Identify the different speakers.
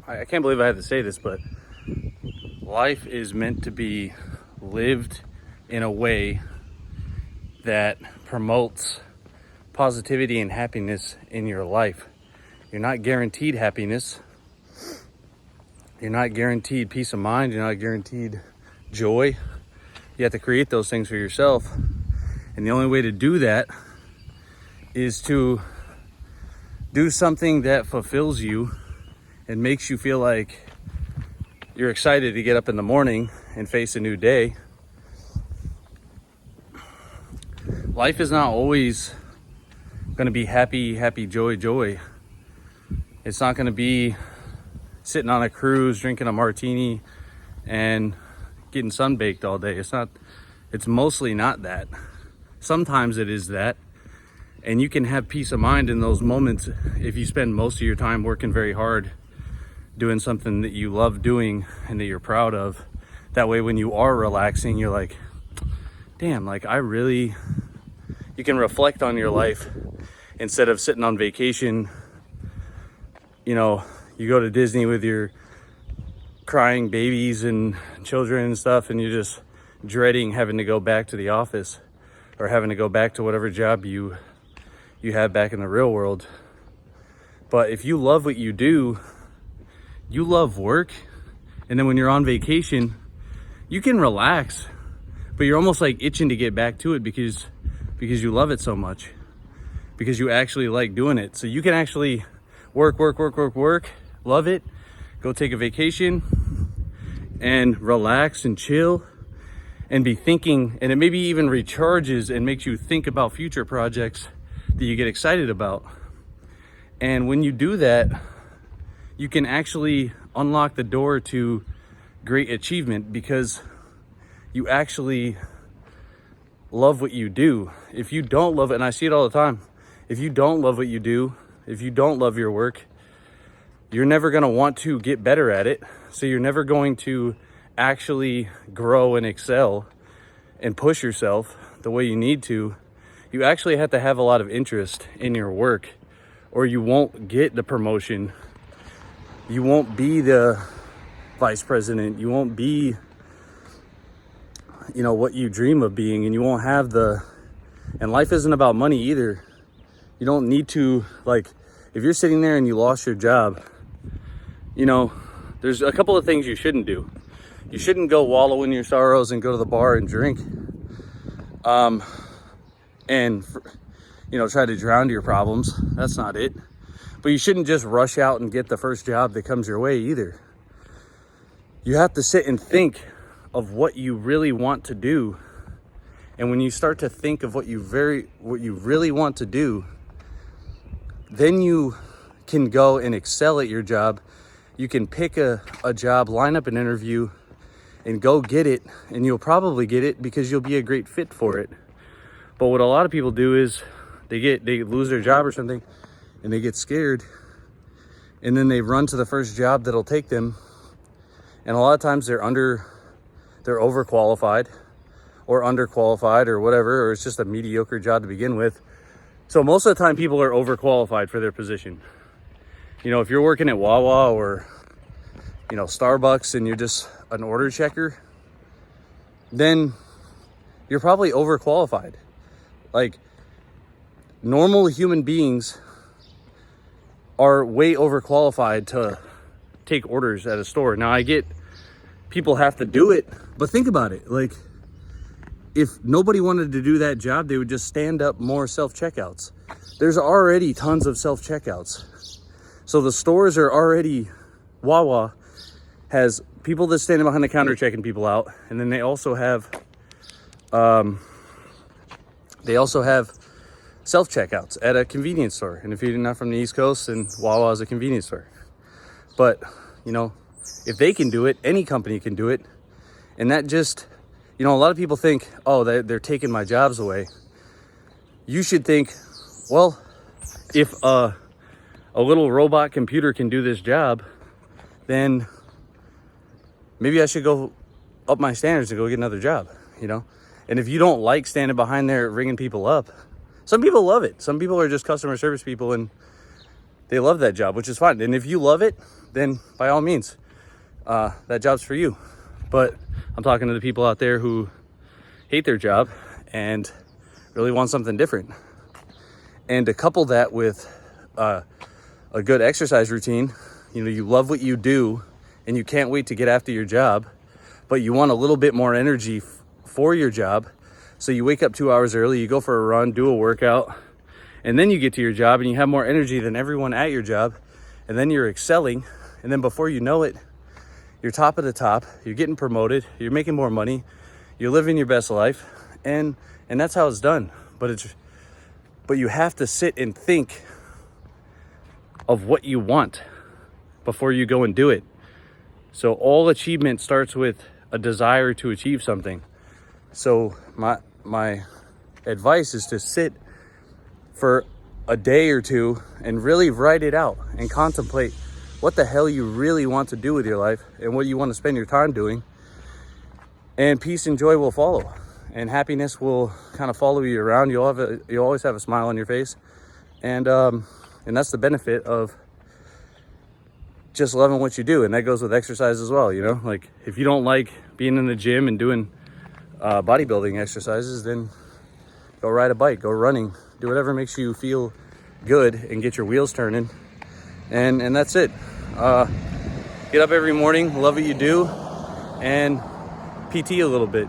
Speaker 1: I can't believe I had to say this, but life is meant to be lived in a way that promotes positivity and happiness in your life. You're not guaranteed happiness. You're not guaranteed peace of mind. You're not guaranteed joy. You have to create those things for yourself. And the only way to do that is to do something that fulfills you and makes you feel like you're excited to get up in the morning and face a new day. Life is not always going to be happy, joy. It's not going to be sitting on a cruise, drinking a martini and getting sunbaked all day. It's mostly not that. Sometimes it is that. And you can have peace of mind in those moments if you spend most of your time working very hard, doing something that you love doing and that you're proud of. That way, when you are relaxing, you're like, damn, you can reflect on your life instead of sitting on vacation. You know, you go to Disney with your crying babies and children and stuff, and you're just dreading having to go back to the office or having to go back to whatever job you have back in the real world. But if you love what you do, you love work, and then when you're on vacation, you can relax, but you're almost like itching to get back to it because you love it so much, because you actually like doing it. So you can actually work, love it, go take a vacation and relax and chill and be thinking, and it maybe even recharges and makes you think about future projects that you get excited about. And when you do that, you can actually unlock the door to great achievement because you actually love what you do. If you don't love it, and I see it all the time, if you don't love what you do, if you don't love your work, you're never going to want to get better at it. So you're never going to actually grow and excel and push yourself the way you need to. You actually have to have a lot of interest in your work, or you won't get the promotion. You won't be the vice president. You won't be, what you dream of being, and you won't have and life isn't about money either. You don't need to, if you're sitting there and you lost your job, there's a couple of things you shouldn't do. You shouldn't go wallow in your sorrows and go to the bar and drink. Try to drown your problems. That's not it. But you shouldn't just rush out and get the first job that comes your way either. You have to sit and think of what you really want to do. And when you start to think of what you really want to do, then you can go and excel at your job. You can pick a job, line up an interview, and go get it. And you'll probably get it because you'll be a great fit for it. But what a lot of people do is they lose their job or something, and they get scared, and then they run to the first job that'll take them. And a lot of times they're overqualified or underqualified or whatever, or it's just a mediocre job to begin with. So most of the time people are overqualified for their position. If you're working at Wawa or, Starbucks and you're just an order checker, then you're probably overqualified. Normal human beings are way overqualified to take orders at a store. Now, I get people have to do it, but think about it. If nobody wanted to do that job, they would just stand up more self-checkouts. There's already tons of self-checkouts. So the stores are already, Wawa has people that stand behind the counter checking people out. And then they also have self-checkouts at a convenience store. And if you're not from the East Coast, then Wawa is a convenience store. But, if they can do it, any company can do it. And that just, a lot of people think, oh, they're taking my jobs away. You should think, well, if a little robot computer can do this job, then maybe I should go up my standards and go get another job, And if you don't like standing behind there ringing people up, some people love it. Some people are just customer service people and they love that job, which is fine. And if you love it, then by all means, that job's for you. But I'm talking to the people out there who hate their job and really want something different. And to couple that with a good exercise routine, you know, you love what you do and you can't wait to get after your job, but you want a little bit more energy for your job. So you wake up 2 hours early, you go for a run, do a workout, and then you get to your job and you have more energy than everyone at your job. And then you're excelling. And then before you know it, you're top of the top, you're getting promoted, you're making more money, you're living your best life. And that's how it's done. But you have to sit and think of what you want before you go and do it. So all achievement starts with a desire to achieve something. So my advice is to sit for a day or two and really write it out and contemplate what the hell you really want to do with your life and what you want to spend your time doing. And peace and joy will follow. And happiness will kind of follow you around. You'll always have a smile on your face. And that's the benefit of just loving what you do. And that goes with exercise as well, you know? Like, if you don't like being in the gym and doing bodybuilding exercises, then go ride a bike, go running, do whatever makes you feel good and get your wheels turning. And that's it. Get up every morning, love what you do, and PT a little bit.